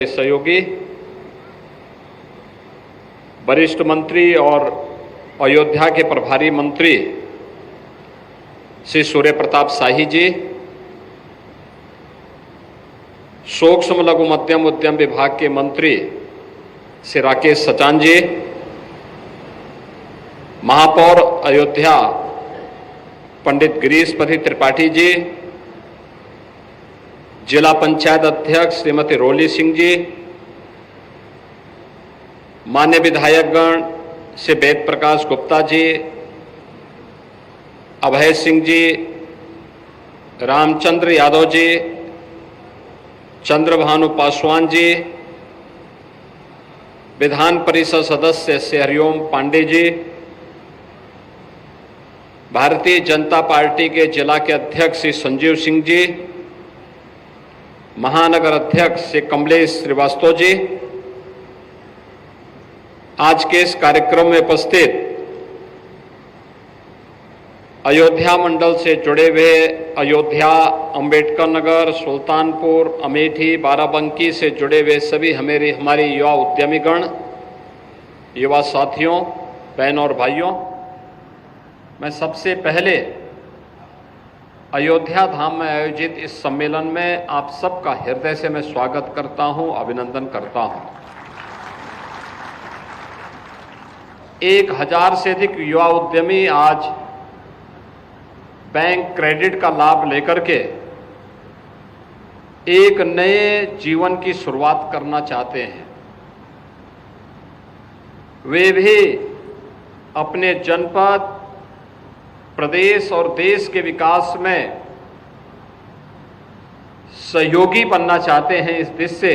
सहयोगी वरिष्ठ मंत्री और अयोध्या के प्रभारी मंत्री श्री सूर्य प्रताप शाही जी, सूक्ष्म लघु मध्यम उद्यम विभाग के मंत्री श्री राकेश सचान जी, महापौर अयोध्या पंडित गिरीशपति त्रिपाठी जी, जिला पंचायत अध्यक्ष श्रीमती रोली सिंह जी, मान्य विधायकगण श्री वेद प्रकाश गुप्ता जी, अभय सिंह जी, रामचंद्र यादव जी, चंद्रभानु पासवान जी, विधान परिषद सदस्य श्री हरिओम पांडे जी, भारतीय जनता पार्टी के जिला के अध्यक्ष श्री संजीव सिंह जी, महानगर अध्यक्ष श्री कमलेश श्रीवास्तव जी, आज के इस कार्यक्रम में उपस्थित अयोध्या मंडल से जुड़े हुए अयोध्या, अंबेडकर नगर, सुल्तानपुर, अमेठी, बाराबंकी से जुड़े हुए सभी हमारी युवा उद्यमीगण, युवा साथियों, बहनों और भाइयों, मैं सबसे पहले अयोध्या धाम में आयोजित इस सम्मेलन में आप सबका हृदय से मैं स्वागत करता हूं, अभिनंदन करता हूं। 1000 से अधिक युवा उद्यमी आज बैंक क्रेडिट का लाभ लेकर के एक नए जीवन की शुरुआत करना चाहते हैं। वे भी अपने जनपद, प्रदेश और देश के विकास में सहयोगी बनना चाहते हैं। इस दृष्टि से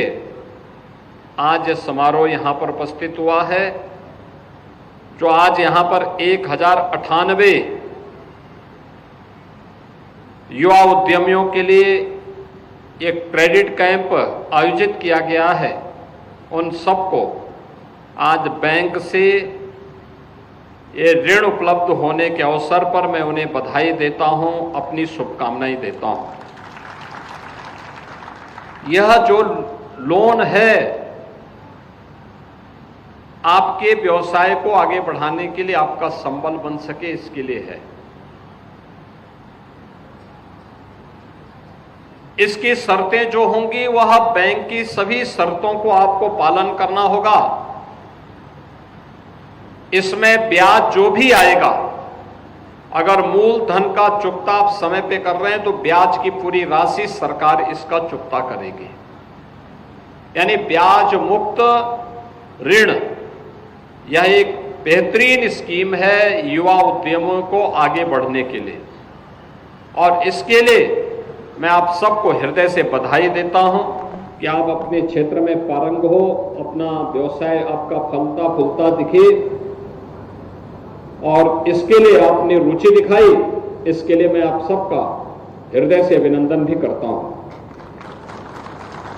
आज समारोह यहां पर उपस्थित हुआ है, जो आज यहां पर 1098 युवा उद्यमियों के लिए एक क्रेडिट कैंप आयोजित किया गया है। उन सबको आज बैंक से ये ऋण उपलब्ध होने के अवसर पर मैं उन्हें बधाई देता हूं, अपनी शुभकामनाएं देता हूं। यह जो लोन है आपके व्यवसाय को आगे बढ़ाने के लिए, आपका संबल बन सके, इसके लिए है। इसकी शर्तें जो होंगी वह बैंक की सभी शर्तों को आपको पालन करना होगा। इसमें ब्याज जो भी आएगा, अगर मूलधन का चुकता आप समय पे कर रहे हैं तो ब्याज की पूरी राशि सरकार इसका चुकता करेगी। यानी ब्याज मुक्त ऋण, यह एक बेहतरीन स्कीम है युवा उद्यमों को आगे बढ़ने के लिए, और इसके लिए मैं आप सबको हृदय से बधाई देता हूं कि आप अपने क्षेत्र में पारंग हो, अपना व्यवसाय आपका फलता फूलता दिखे, और इसके लिए आपने रुचि दिखाई। इसके लिए मैं आप सबका हृदय से अभिनंदन भी करता हूं।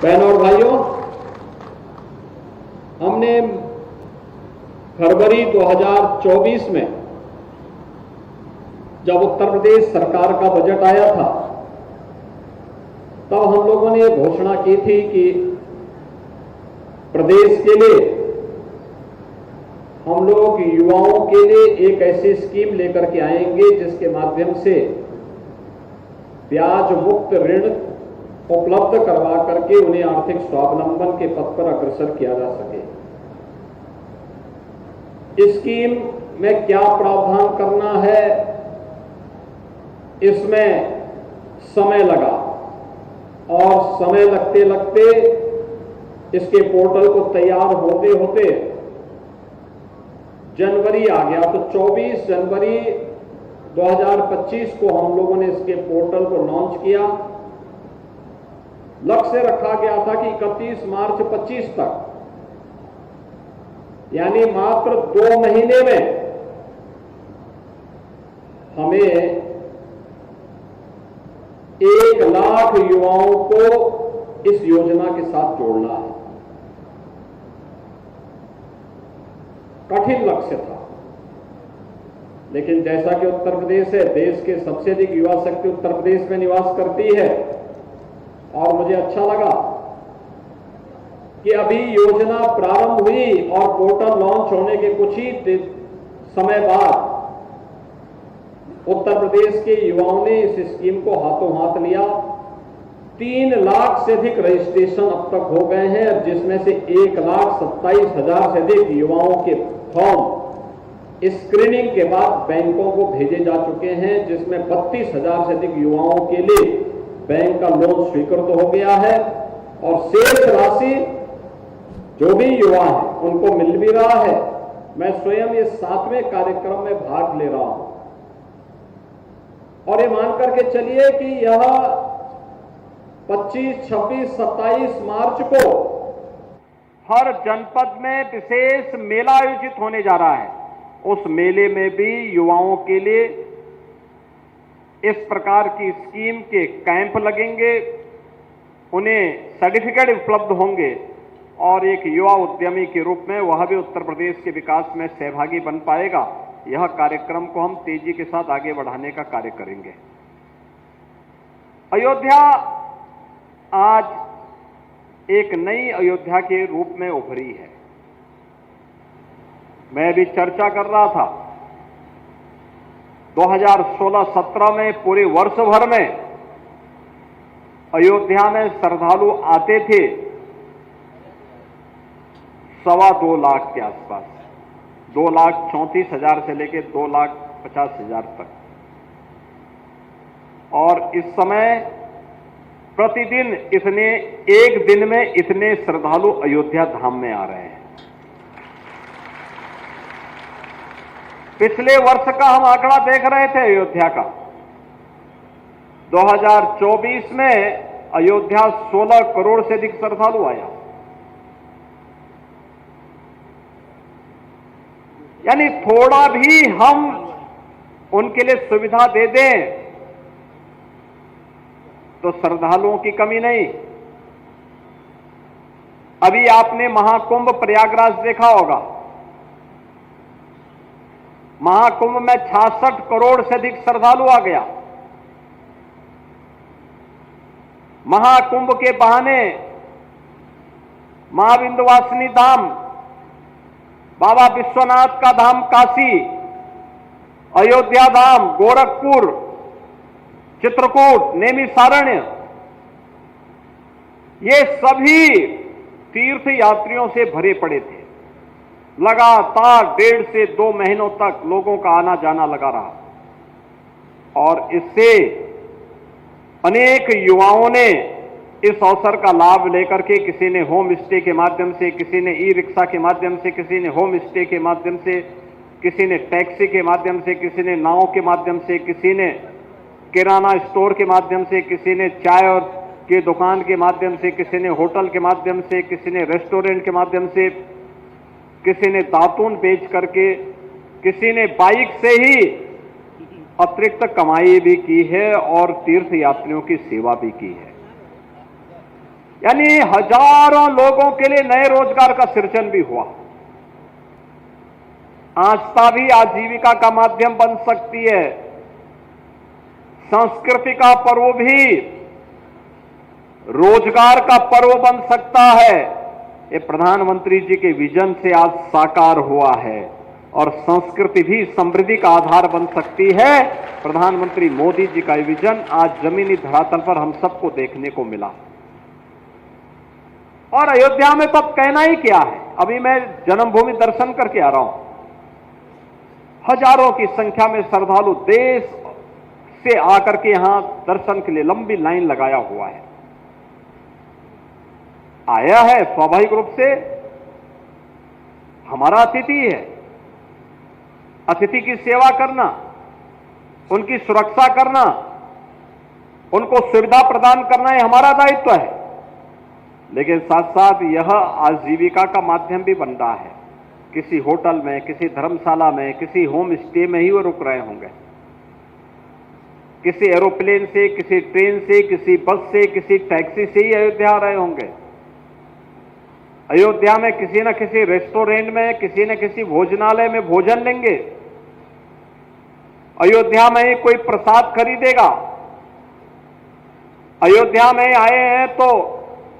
बहनों और भाइयों, हमने फरवरी 2024 में जब उत्तर प्रदेश सरकार का बजट आया था, तब हम लोगों ने घोषणा की थी कि प्रदेश के लिए हम लोग युवाओं के लिए एक ऐसी स्कीम लेकर के आएंगे जिसके माध्यम से ब्याज मुक्त ऋण उपलब्ध करवा करके उन्हें आर्थिक स्वावलंबन के पथ पर अग्रसर किया जा सके। इस स्कीम में क्या प्रावधान करना है, इसमें समय लगा, और समय लगते लगते इसके पोर्टल को तैयार होते होते जनवरी आ गया। तो 24 जनवरी 2025 को हम लोगों ने इसके पोर्टल को लॉन्च किया। लक्ष्य रखा गया था कि 31 मार्च 25 तक, यानी मात्र 2 महीने में हमें 1 लाख युवाओं को इस योजना के साथ जोड़ना है। कठिन लक्ष्य था, लेकिन जैसा कि उत्तर प्रदेश है, देश के सबसे अधिक युवा शक्ति उत्तर प्रदेश में निवास करती है, और मुझे अच्छा लगा कि अभी योजना प्रारंभ हुई और पोर्टल लॉन्च होने के कुछ ही समय बाद उत्तर प्रदेश के युवाओं ने इस स्कीम को हाथों हाथ लिया। 3 लाख से अधिक रजिस्ट्रेशन अब तक हो गए हैं, जिसमें से 1,27,000 से अधिक युवाओं के फॉर्म स्क्रीनिंग के बाद बैंकों को भेजे जा चुके हैं, जिसमें 32,000 से अधिक युवाओं के लिए बैंक का लोन स्वीकृत हो गया है और शेष राशि जो भी युवा हैं उनको मिल भी रहा है। मैं स्वयं इस 7वें कार्यक्रम में भाग ले रहा हूं और ये मान करके चलिए कि यह 25, 26, 27 मार्च को हर जनपद में विशेष मेला आयोजित होने जा रहा है। उस मेले में भी युवाओं के लिए इस प्रकार की स्कीम के कैंप लगेंगे, उन्हें सर्टिफिकेट उपलब्ध होंगे और एक युवा उद्यमी के रूप में वह भी उत्तर प्रदेश के विकास में सहभागी बन पाएगा। यह कार्यक्रम को हम तेजी के साथ आगे बढ़ाने का कार्य करेंगे। अयोध्या आज एक नई अयोध्या के रूप में उभरी है। मैं भी चर्चा कर रहा था 2016-17 में पूरे वर्ष भर में अयोध्या में श्रद्धालु आते थे 2.25 लाख के आसपास, 2,34,000 से लेकर 2,50,000 तक। और इस समय प्रतिदिन एक दिन में इतने श्रद्धालु अयोध्या धाम में आ रहे हैं। पिछले वर्ष का हम आंकड़ा देख रहे थे अयोध्या का, 2024 में अयोध्या 16 करोड़ से अधिक श्रद्धालु आया। यानी थोड़ा भी हम उनके लिए सुविधा दे दें तो श्रद्धालुओं की कमी नहीं। अभी आपने महाकुंभ प्रयागराज देखा होगा, महाकुंभ में 66 करोड़ से अधिक श्रद्धालु आ गया। महाकुंभ के बहाने मां विंध्यवासिनी धाम, बाबा विश्वनाथ का धाम काशी, अयोध्या धाम, गोरखपुर, चित्रकूट, नैमिषारण्य, ये सभी तीर्थ यात्रियों से भरे पड़े थे। लगातार 1.5 से 2 महीनों तक लोगों का आना जाना लगा रहा और इससे अनेक युवाओं ने इस अवसर का लाभ लेकर के, किसी ने होम स्टे के माध्यम से, किसी ने ई रिक्शा के माध्यम से, किसी ने होम स्टे के माध्यम से, किसी ने टैक्सी के माध्यम से, किसी ने नाव के माध्यम से, किसी ने किराना स्टोर के माध्यम से, किसी ने चाय और की दुकान के माध्यम से, किसी ने होटल के माध्यम से, किसी ने रेस्टोरेंट के माध्यम से, किसी ने दातून बेच करके, किसी ने बाइक से ही अतिरिक्त कमाई भी की है और तीर्थ यात्रियों की सेवा भी की है। यानी हजारों लोगों के लिए नए रोजगार का सृजन भी हुआ। आस्था भी आजीविका का माध्यम बन सकती है, संस्कृति का पर्व भी रोजगार का पर्व बन सकता है। ये प्रधानमंत्री जी के विजन से आज साकार हुआ है और संस्कृति भी समृद्धि का आधार बन सकती है। प्रधानमंत्री मोदी जी का विजन आज जमीनी धरातल पर हम सबको देखने को मिला। और अयोध्या में तो अब कहना ही क्या है, अभी मैं जन्मभूमि दर्शन करके आ रहा हूं। हजारों की संख्या में श्रद्धालु देश से आकर के यहां दर्शन के लिए लंबी लाइन लगाया हुआ है। आया है स्वाभाविक रूप से, हमारा अतिथि है। अतिथि की सेवा करना, उनकी सुरक्षा करना, उनको सुविधा प्रदान करना ये हमारा दायित्व है। लेकिन साथ साथ यह आजीविका का माध्यम भी बन रहा है। किसी होटल में, किसी धर्मशाला में, किसी होम स्टे में ही वो रुक रहे होंगे, किसी एरोप्लेन से, किसी ट्रेन से, किसी बस से, किसी टैक्सी से ही अयोध्या आ रहे होंगे। अयोध्या में किसी न किसी रेस्टोरेंट में, किसी न किसी भोजनालय में भोजन लेंगे। अयोध्या में ही कोई प्रसाद खरीदेगा। अयोध्या में आए हैं तो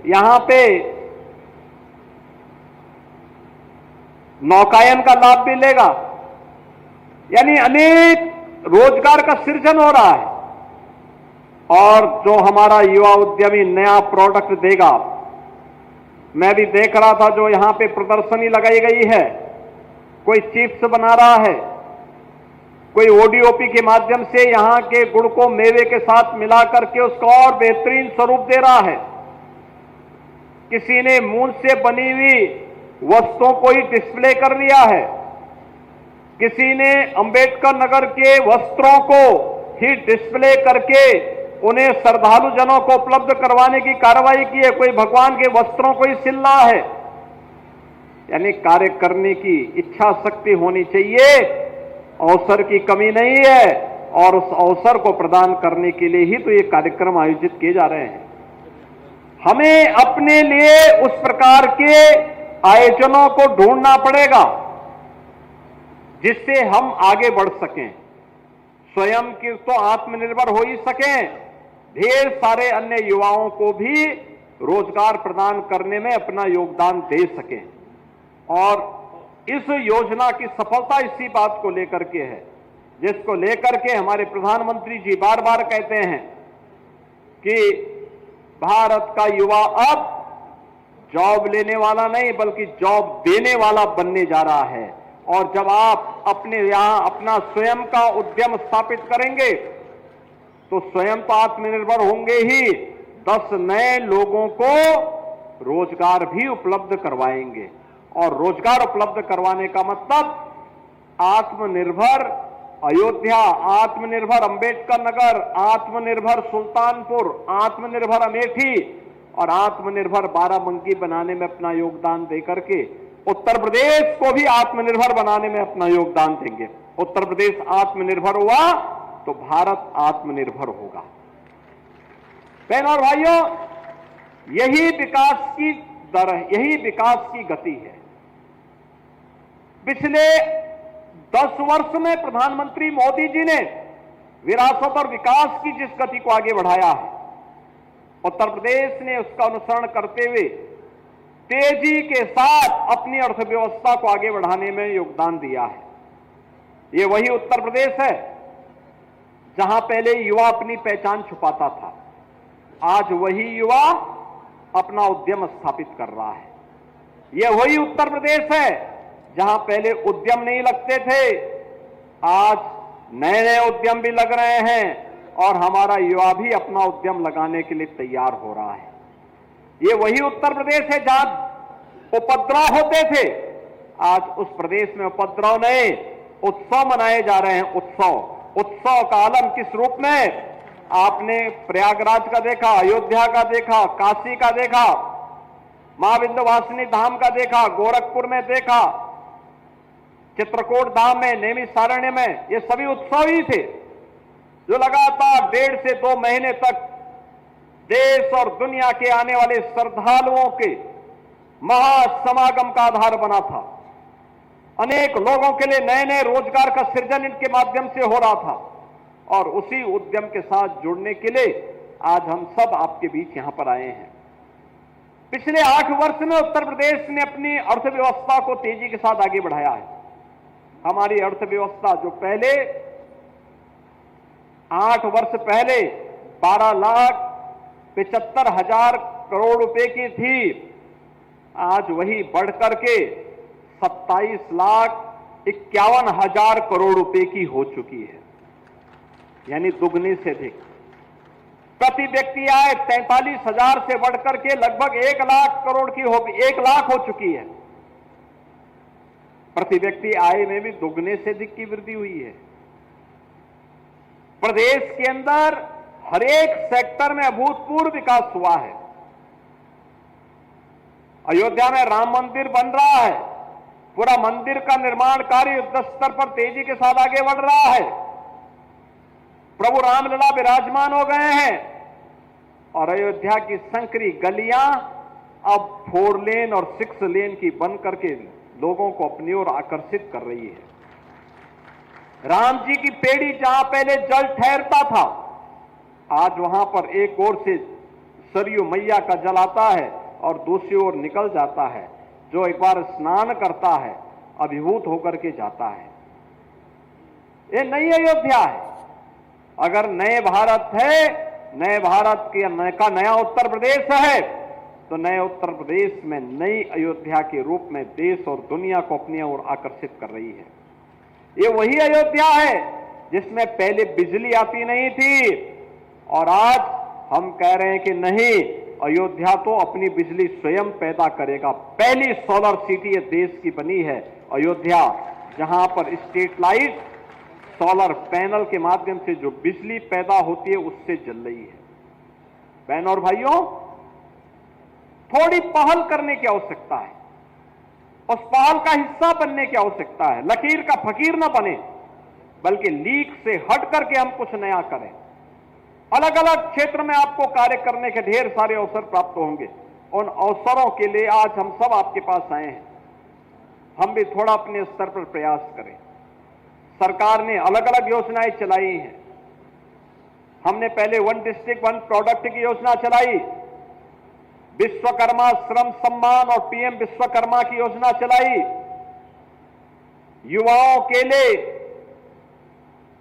यहां पे नौकायन का लाभ भी लेगा। यानी अनेक रोजगार का सृजन हो रहा है। और जो हमारा युवा उद्यमी नया प्रोडक्ट देगा, मैं भी देख रहा था जो यहां पे प्रदर्शनी लगाई गई है, कोई चिप्स बना रहा है, कोई ओडीओपी के माध्यम से यहां के गुड़ को मेवे के साथ मिला करके उसका और बेहतरीन स्वरूप दे रहा है। किसी ने मूल से बनी हुई वस्तुओं को ही डिस्प्ले कर लिया है, किसी ने अंबेडकर नगर के वस्त्रों को ही डिस्प्ले करके उन्हें श्रद्धालु जनों को उपलब्ध करवाने की कार्रवाई की है, कोई भगवान के वस्त्रों को ही सिल रहा है। यानी कार्य करने की इच्छा शक्ति होनी चाहिए, अवसर की कमी नहीं है, और उस अवसर को प्रदान करने के लिए ही तो ये कार्यक्रम आयोजित किए जा रहे हैं। हमें अपने लिए उस प्रकार के आयोजनों को ढूंढना पड़ेगा जिससे हम आगे बढ़ सकें, स्वयं की तो आत्मनिर्भर हो ही सकें, ढेर सारे अन्य युवाओं को भी रोजगार प्रदान करने में अपना योगदान दे सकें। और इस योजना की सफलता इसी बात को लेकर के है, जिसको लेकर के हमारे प्रधानमंत्री जी बार बार कहते हैं कि भारत का युवा अब जॉब लेने वाला नहीं बल्कि जॉब देने वाला बनने जा रहा है। और जब आप अपने यहां अपना स्वयं का उद्यम स्थापित करेंगे तो स्वयं तो आत्मनिर्भर होंगे ही, 10 नए लोगों को रोजगार भी उपलब्ध करवाएंगे। और रोजगार उपलब्ध करवाने का मतलब आत्मनिर्भर अयोध्या, आत्मनिर्भर अंबेडकर नगर, आत्मनिर्भर सुल्तानपुर, आत्मनिर्भर अमेठी और आत्मनिर्भर बाराबंकी बनाने में अपना योगदान देकर के उत्तर प्रदेश को भी आत्मनिर्भर बनाने में अपना योगदान देंगे। उत्तर प्रदेश आत्मनिर्भर हुआ तो भारत आत्मनिर्भर होगा। बहनों और भाइयों, यही विकास की दर है, यही विकास की गति है। पिछले 10 वर्ष में प्रधानमंत्री मोदी जी ने विरासत और विकास की जिस गति को आगे बढ़ाया है, उत्तर प्रदेश ने उसका अनुसरण करते हुए तेजी के साथ अपनी अर्थव्यवस्था को आगे बढ़ाने में योगदान दिया है। ये वही उत्तर प्रदेश है जहां पहले युवा अपनी पहचान छुपाता था, आज वही युवा अपना उद्यम स्थापित कर रहा है। यह वही उत्तर प्रदेश है जहां पहले उद्यम नहीं लगते थे, आज नए नए उद्यम भी लग रहे हैं और हमारा युवा भी अपना उद्यम लगाने के लिए तैयार हो रहा है। ये वही उत्तर प्रदेश है जहां उपद्रव होते थे, आज उस प्रदेश में उपद्रव नहीं, उत्सव मनाए जा रहे हैं। उत्सव का आलम किस रूप में? आपने प्रयागराज का देखा, अयोध्या का देखा, काशी का देखा, मां विंध्यवासिनी धाम का देखा, गोरखपुर में देखा, चित्रकूट धाम में, नैमिषारण्य में, ये सभी उत्सव ही थे जो लगातार 1.5 से 2 महीने तक देश और दुनिया के आने वाले श्रद्धालुओं के महासमागम का आधार बना था। अनेक लोगों के लिए नए नए रोजगार का सृजन इनके माध्यम से हो रहा था और उसी उद्यम के साथ जुड़ने के लिए आज हम सब आपके बीच यहां पर आए हैं। पिछले 8 वर्ष में उत्तर प्रदेश ने अपनी अर्थव्यवस्था को तेजी के साथ आगे बढ़ाया है। हमारी अर्थव्यवस्था जो पहले 8 वर्ष पहले 12,75,000 करोड़ रुपए की थी, आज वही बढ़कर के 27,51,000 करोड़ रुपए की हो चुकी है, यानी दुगने से अधिक। प्रति व्यक्ति आय 43,000 से बढ़कर के लगभग 1 लाख करोड़ की हो, 1 लाख हो चुकी है। प्रति व्यक्ति आय में भी दुगने से अधिक की वृद्धि हुई है। प्रदेश के अंदर हर एक सेक्टर में अभूतपूर्व विकास हुआ है। अयोध्या में राम मंदिर बन रहा है, पूरा मंदिर का निर्माण कार्य युद्ध स्तर पर तेजी के साथ आगे बढ़ रहा है। प्रभु रामलला विराजमान हो गए हैं और अयोध्या की संकरी गलियां अब 4 लेन और 6 लेन की बन करके लोगों को अपनी ओर आकर्षित कर रही है। राम जी की पेड़ी जहां पहले जल ठहरता था, आज वहां पर एक ओर से सरयू मैया का जल आता है और दूसरी ओर निकल जाता है। जो एक बार स्नान करता है अभिभूत होकर के जाता है। ये नई अयोध्या है। अगर नए भारत है, नए भारत का नया उत्तर प्रदेश है, तो नए उत्तर प्रदेश में नई अयोध्या के रूप में देश और दुनिया को अपनी ओर आकर्षित कर रही है। ये वही अयोध्या है जिसमें पहले बिजली आती नहीं थी, और आज हम कह रहे हैं कि नहीं, अयोध्या तो अपनी बिजली स्वयं पैदा करेगा। पहली सोलर सिटी ये देश की बनी है अयोध्या, जहां पर स्ट्रीट लाइट सोलर पैनल के माध्यम से जो बिजली पैदा होती है उससे जल रही है। बहनों और भाइयों, थोड़ी पहल करने की आवश्यकता है, उस पहल का हिस्सा बनने की आवश्यकता है। लकीर का फकीर न बने, बल्कि लीक से हट करके हम कुछ नया करें। अलग अलग क्षेत्र में आपको कार्य करने के ढेर सारे अवसर प्राप्त होंगे। उन अवसरों के लिए आज हम सब आपके पास आए हैं। हम भी थोड़ा अपने स्तर पर प्रयास करें। सरकार ने अलग अलग योजनाएं चलाई हैं। हमने पहले वन डिस्ट्रिक्ट वन प्रोडक्ट की योजना चलाई, विश्वकर्मा श्रम सम्मान और पीएम विश्वकर्मा की योजना चलाई, युवाओं के लिए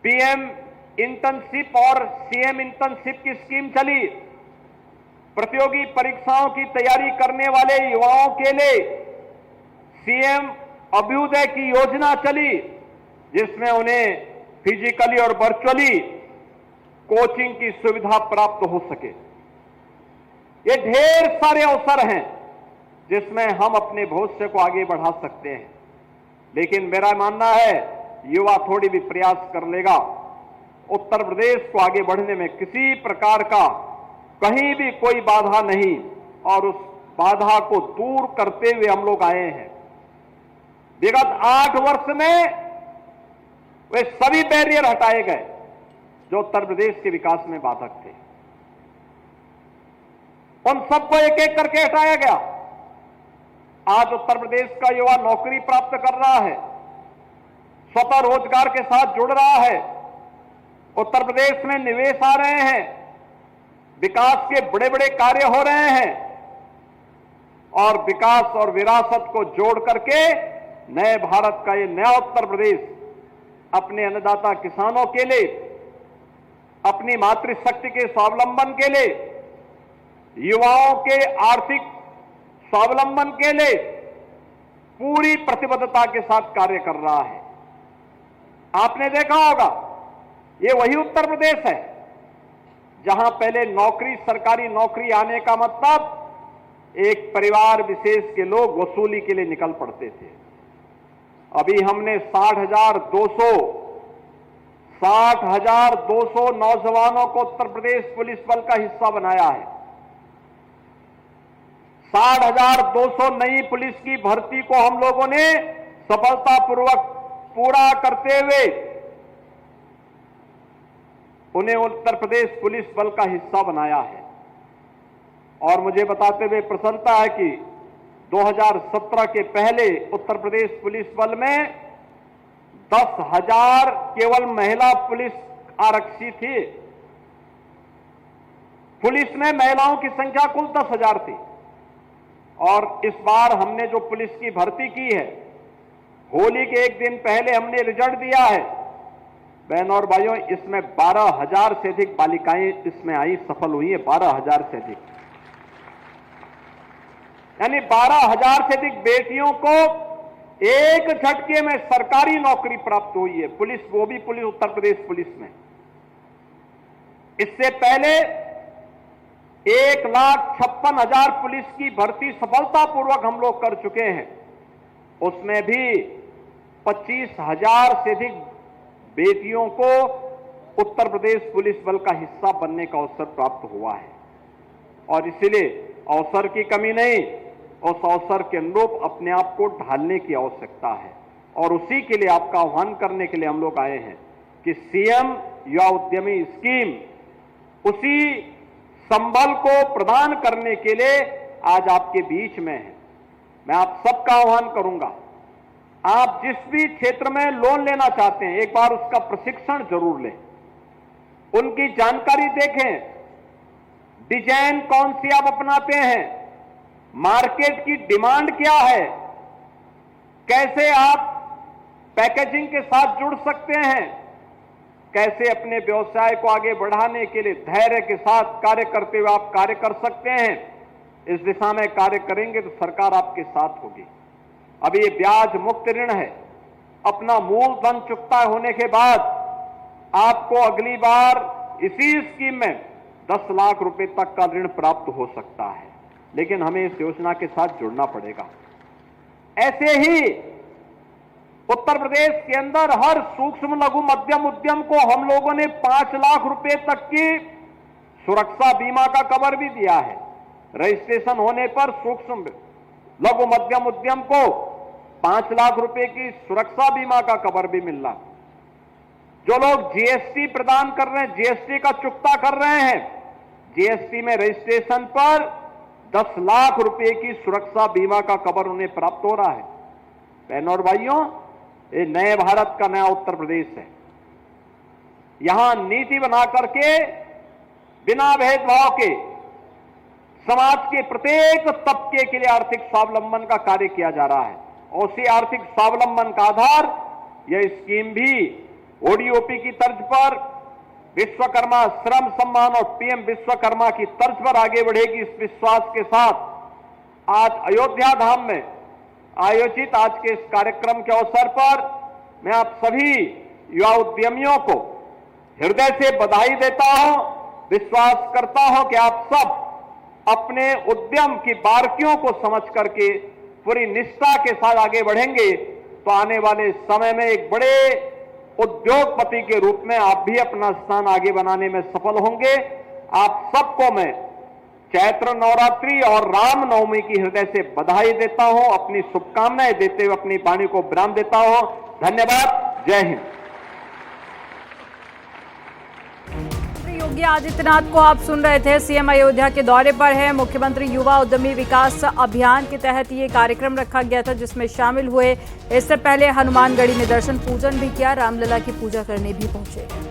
पीएम इंटर्नशिप और सीएम इंटर्नशिप की स्कीम चली, प्रतियोगी परीक्षाओं की तैयारी करने वाले युवाओं के लिए सीएम अभ्युदय की योजना चली, जिसमें उन्हें फिजिकली और वर्चुअली कोचिंग की सुविधा प्राप्त हो सके। ये ढेर सारे अवसर हैं जिसमें हम अपने भविष्य को आगे बढ़ा सकते हैं। लेकिन मेरा मानना है, युवा थोड़ी भी प्रयास कर लेगा, उत्तर प्रदेश को आगे बढ़ने में किसी प्रकार का कहीं भी कोई बाधा नहीं, और उस बाधा को दूर करते हुए हम लोग आए हैं। विगत 8 वर्ष में वे सभी बैरियर हटाए गए जो उत्तर प्रदेश के विकास में बाधक थे। उन सबको एक एक करके हटाया गया। आज उत्तर प्रदेश का युवा नौकरी प्राप्त कर रहा है, स्वतः रोजगार के साथ जुड़ रहा है, उत्तर प्रदेश में निवेश आ रहे हैं, विकास के बड़े बड़े कार्य हो रहे हैं, और विकास और विरासत को जोड़ करके नए भारत का ये नया उत्तर प्रदेश अपने अन्नदाता किसानों के लिए, अपनी मातृशक्ति के स्वावलंबन के लिए, युवाओं के आर्थिक स्वावलंबन के लिए पूरी प्रतिबद्धता के साथ कार्य कर रहा है। आपने देखा होगा, ये वही उत्तर प्रदेश है जहां पहले नौकरी, सरकारी नौकरी आने का मतलब एक परिवार विशेष के लोग वसूली के लिए निकल पड़ते थे। अभी हमने 60,200 नौजवानों को उत्तर प्रदेश पुलिस बल का हिस्सा बनाया है। 60,200 नई पुलिस की भर्ती को हम लोगों ने सफलतापूर्वक पूरा करते हुए उन्हें उत्तर प्रदेश पुलिस बल का हिस्सा बनाया है। और मुझे बताते हुए प्रसन्नता है कि 2017 के पहले उत्तर प्रदेश पुलिस बल में 10,000 केवल महिला पुलिस आरक्षी थी। पुलिस में महिलाओं की संख्या कुल 10,000 थी। और इस बार हमने जो पुलिस की भर्ती की है, होली के एक दिन पहले हमने रिजल्ट दिया है। बहनों और भाइयों, इसमें 12,000 से अधिक बालिकाएं इसमें आई, सफल हुई है। 12,000 से अधिक, यानी 12,000 से अधिक बेटियों को एक झटके में सरकारी नौकरी प्राप्त हुई है, पुलिस, वो भी पुलिस, उत्तर प्रदेश पुलिस में। इससे पहले 1,56,000 पुलिस की भर्ती सफलतापूर्वक हम लोग कर चुके हैं। उसमें भी 25,000 से अधिक बेटियों को उत्तर प्रदेश पुलिस बल का हिस्सा बनने का अवसर प्राप्त हुआ है। और इसलिए अवसर की कमी नहीं, उस अवसर के अनुरूप अपने आप को ढालने की आवश्यकता है। और उसी के लिए आपका आह्वान करने के लिए हम लोग आए हैं कि सीएम युवा उद्यमी स्कीम, उसी संबल को प्रदान करने के लिए आज आपके बीच में है। मैं आप सबका आह्वान करूंगा, आप जिस भी क्षेत्र में लोन लेना चाहते हैं, एक बार उसका प्रशिक्षण जरूर लें, उनकी जानकारी देखें, डिजाइन कौन सी आप अपनाते हैं, मार्केट की डिमांड क्या है, कैसे आप पैकेजिंग के साथ जुड़ सकते हैं, कैसे अपने व्यवसाय को आगे बढ़ाने के लिए धैर्य के साथ कार्य करते हुए आप कार्य कर सकते हैं। इस दिशा में कार्य करेंगे तो सरकार आपके साथ होगी। अब ये ब्याज मुक्त ऋण है। अपना मूलधन चुकता होने के बाद आपको अगली बार इसी स्कीम में 10 लाख रुपए तक का ऋण प्राप्त हो सकता है, लेकिन हमें इस योजना के साथ जुड़ना पड़ेगा। ऐसे ही उत्तर प्रदेश के अंदर हर सूक्ष्म लघु मध्यम उद्यम को हम लोगों ने 5 लाख रुपए तक की सुरक्षा बीमा का कवर भी दिया है। रजिस्ट्रेशन होने पर सूक्ष्म लघु मध्यम उद्यम को 5 लाख रुपए की सुरक्षा बीमा का कवर भी मिल रहा। जो लोग जीएसटी प्रदान कर रहे हैं, जीएसटी का चुकता कर रहे हैं, जीएसटी में रजिस्ट्रेशन पर 10 लाख रुपए की सुरक्षा बीमा का कवर उन्हें प्राप्त हो रहा है। बहनों और भाइयों, ये नए भारत का नया उत्तर प्रदेश है। यहां नीति बना करके बिना भेदभाव के समाज के प्रत्येक तबके के लिए आर्थिक स्वावलंबन का कार्य किया जा रहा है। और उसी आर्थिक स्वावलंबन का आधार यह स्कीम भी ओडीओपी की तर्ज पर विश्वकर्मा श्रम सम्मान और पीएम विश्वकर्मा की तर्ज पर आगे बढ़ेगी। इस विश्वास के साथ आज अयोध्या धाम में आयोजित आज के इस कार्यक्रम के अवसर पर मैं आप सभी युवा उद्यमियों को हृदय से बधाई देता हूं। विश्वास करता हूं कि आप सब अपने उद्यम की बारीकियों को समझ करके पूरी निष्ठा के साथ आगे बढ़ेंगे तो आने वाले समय में एक बड़े उद्योगपति के रूप में आप भी अपना स्थान आगे बनाने में सफल होंगे। आप सबको मैं चैत्र नवरात्रि और रामनवमी की हृदय से बधाई देता हूं, अपनी शुभकामनाएं देते हुए अपनी वाणी को विराम देता हूं। धन्यवाद। जय हिंद। योगी आदित्यनाथ को आप सुन रहे थे। सीएम अयोध्या के दौरे पर है। मुख्यमंत्री युवा उद्यमी विकास अभियान के तहत ये कार्यक्रम रखा गया था, जिसमें शामिल हुए। इससे पहले हनुमानगढ़ी में दर्शन पूजन भी किया, रामलला की पूजा करने भी पहुंचे।